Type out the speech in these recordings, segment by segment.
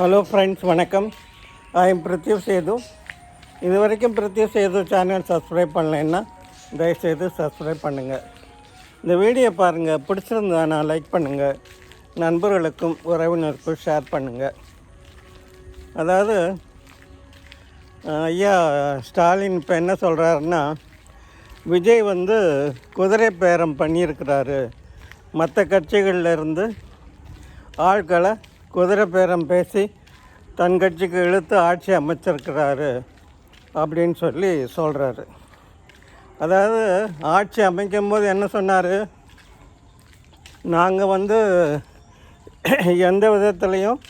Hello friends, வணக்கம். I am பிரித்யூ Setu. இது வரைக்கும் பிரித்யூ சேது சேனல் சப்ஸ்கிரைப் பண்ணலைன்னா தயவுசெய்து சப்ஸ்கிரைப் பண்ணுங்கள். இந்த வீடியோ பாருங்கள், பிடிச்சிருந்தானா லைக் பண்ணுங்கள், நண்பர்களுக்கும் உறவினருக்கும் ஷேர் பண்ணுங்கள். அதாவது ஐயா ஸ்டாலின் இப்போ என்ன சொல்கிறாருன்னா, விஜய் குதிரை பேரம் பண்ணியிருக்கிறாரு, மற்ற கட்சிகளிலிருந்து ஆட்களை குதிரை பேரம் பேசி தன் கட்சிக்கு இழுத்து ஆட்சி அமைச்சிருக்கிறாரு அப்படின்னு சொல்லி சொல்கிறாரு. அதாவது ஆட்சி அமைக்கும்போது என்ன சொன்னார், நாங்கள் எந்த விதத்துலேயும்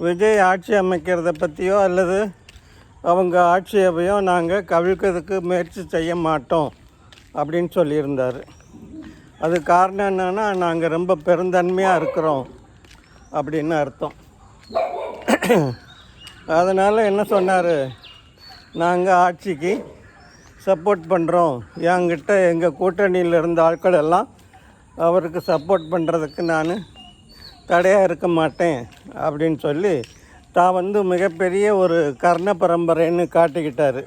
விஜய் ஆட்சி அமைக்கிறத பற்றியோ அல்லது அவங்க ஆட்சியவையோ நாங்கள் கவிழ்க்கிறதுக்கு முயற்சி செய்ய மாட்டோம் அப்படின்னு சொல்லியிருந்தார். அது காரணம் என்னென்னா, நாங்கள் ரொம்ப பெருந்தன்மையாக இருக்கிறோம் அப்படின்னு அர்த்தம். அதனால் என்ன சொன்னார், நாங்கள் ஆட்சிக்கு சப்போர்ட் பண்ணுறோம், என்கிட்ட எங்கள் கூட்டணியில் இருந்த ஆட்கள் எல்லாம் அவருக்கு சப்போர்ட் பண்ணுறதுக்கு நான் தடையாக இருக்க மாட்டேன் அப்படின்னு சொல்லி தான் மிகப்பெரிய ஒரு கர்ண பரம்பரைன்னு காட்டிக்கிட்டார்.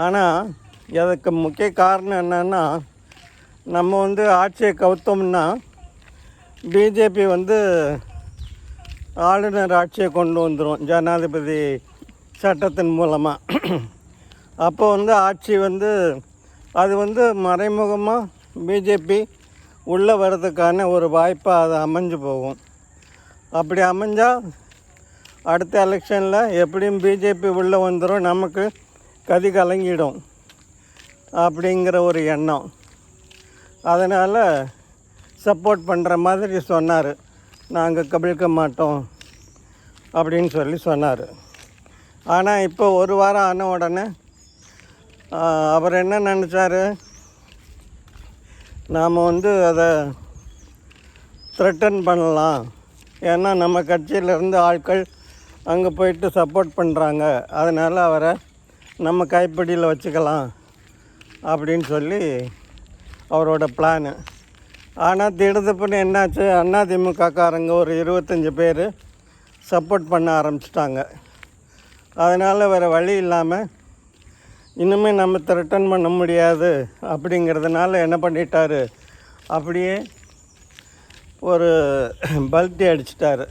ஆனால் அதுக்கு முக்கிய காரணம் என்னென்னா, நம்ம ஆட்சியை கவுத்தோம்னா பிஜேபி ஆளுநர் ஆட்சியை கொண்டு வந்துடும் ஜனாதிபதி சட்டத்தின் மூலமாக. அப்போ ஆட்சி அது மறைமுகமாக பிஜேபி உள்ளே வர்றதுக்கான ஒரு வாய்ப்பாக அது அமைஞ்சு போகும். அப்படி அமைஞ்சால் அடுத்த எலெக்ஷனில் எப்படியும் பிஜேபி உள்ளே வந்துடும், நமக்கு கதி கலங்கிடும் அப்படிங்கிற ஒரு எண்ணம். அதனால் சப்போர்ட் பண்ணுற மாதிரி சொன்னார், நாங்கள் கவிழ்க்க மாட்டோம் அப்படின்னு சொல்லி சொன்னார். ஆனால் இப்போ ஒரு வாரம் ஆன உடனே அவர் என்ன நினச்சார், நாம் அதை த்ரெட்டன் பண்ணலாம், ஏன்னா நம்ம கட்சியிலேருந்து ஆட்கள் அங்கே போயிட்டு சப்போர்ட் பண்ணுறாங்க, அதனால் அவரை நம்ம கைப்பிடியில் வச்சுக்கலாம் அப்படின்னு சொல்லி அவரோட பிளானு. ஆனால் திடுதுப்புன்னு என்னாச்சு, அதிமுககாரங்க ஒரு 25 பேர் சப்போர்ட் பண்ண ஆரம்பிச்சிட்டாங்க. அதனால் வேறு வழி இல்லாமல் இன்னுமே நம்ம ரிட்டர்ன் பண்ண முடியாது அப்படிங்கிறதுனால என்ன பண்ணிட்டார், அப்படியே ஒரு பல்ட்டி அடிச்சிட்டாரு,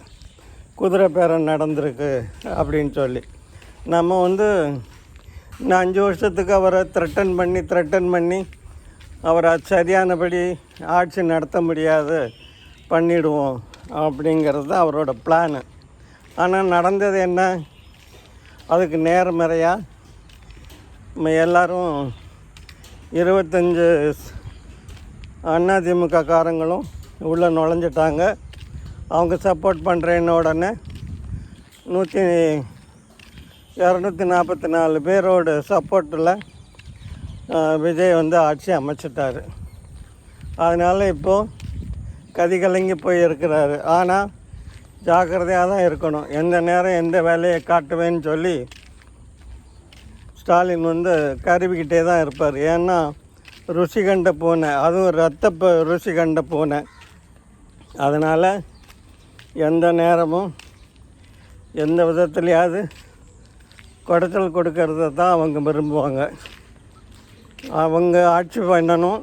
குதிரை பேரம் நடந்திருக்கு அப்படின்னு சொல்லி. நம்ம இன்னும் 5 வருஷத்துக்கு அவரை த்ரெட்டன் பண்ணி அவரை சரியானபடி ஆட்சி நடத்த முடியாது பண்ணிவிடுவோம் அப்படிங்கிறது தான் அவரோட பிளானு. ஆனால் நடந்தது என்ன, அதுக்கு நேர்மறையாக எல்லோரும் 25 அதிமுக காரங்களும் உள்ளே நுழைஞ்சிட்டாங்க. அவங்க சப்போர்ட் பண்ணுறேன்ன உடனே 244 பேரோட சப்போர்ட்டில் விஜய் ஆட்சி அமைச்சிட்டார். அதனால் இப்போது கதி கலங்கி போயிருக்கிறாரு. ஆனால் ஜாக்கிரதையாக தான் இருக்கணும், எந்த நேரம் எந்த வேலையை காட்டுவேன்னு சொல்லி ஸ்டாலின் கருவிக்கிட்டே தான் இருப்பார். ஏன்னா ருசி கண்ட பூனை, அதுவும் ரத்த ருசி கண்ட பூனை. அதனால் எந்த நேரமும் எந்த விதத்துலையாவது குடைச்சல் கொடுக்கறத தான் அவங்க விரும்புவாங்க. அவங்க ஆட்சி பண்ணணும்,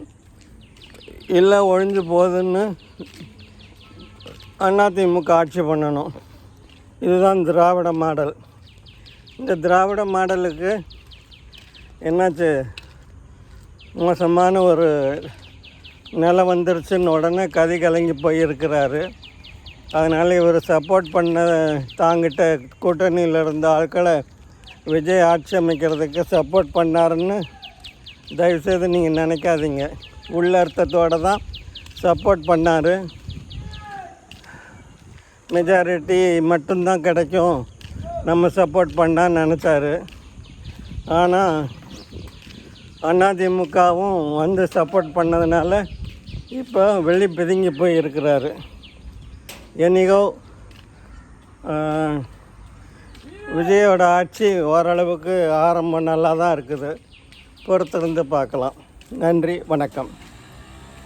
இல்லை ஒழிஞ்சு போகுதுன்னு அதிமுக ஆட்சி பண்ணணும். இதுதான் திராவிட மாடல். இந்த திராவிட மாடலுக்கு என்னாச்சு, மோசமான ஒரு நிலை வந்துருச்சுன்னு உடனே கதி கலங்கி போயிருக்கிறாரு. அதனால் இவர் சப்போர்ட் பண்ண தாங்கிட்ட கூட்டணியில் இருந்த ஆட்களை விஜய் ஆட்சி அமைக்கிறதுக்கு சப்போர்ட் பண்ணாருன்னு தயவுசெய்து நீங்கள் நினைக்காதீங்க. உள்ள அர்த்தத்தோடு தான் சப்போர்ட் பண்ணார். மெஜாரிட்டி மட்டும்தான் கிடைக்கும் நம்ம சப்போர்ட் பண்ணான்னு நினச்சாரு. ஆனால் அதிமுகவும் சப்போர்ட் பண்ணதுனால இப்போ வெளி பிதுங்கி போய் இருக்கிறாரு. என்னைக்கோ விஜயோட ஆட்சி ஓரளவுக்கு ஆரம்பம் நல்லா தான் இருக்குது, பொறுத்திருந்து பார்க்கலாம். நன்றி, வணக்கம்.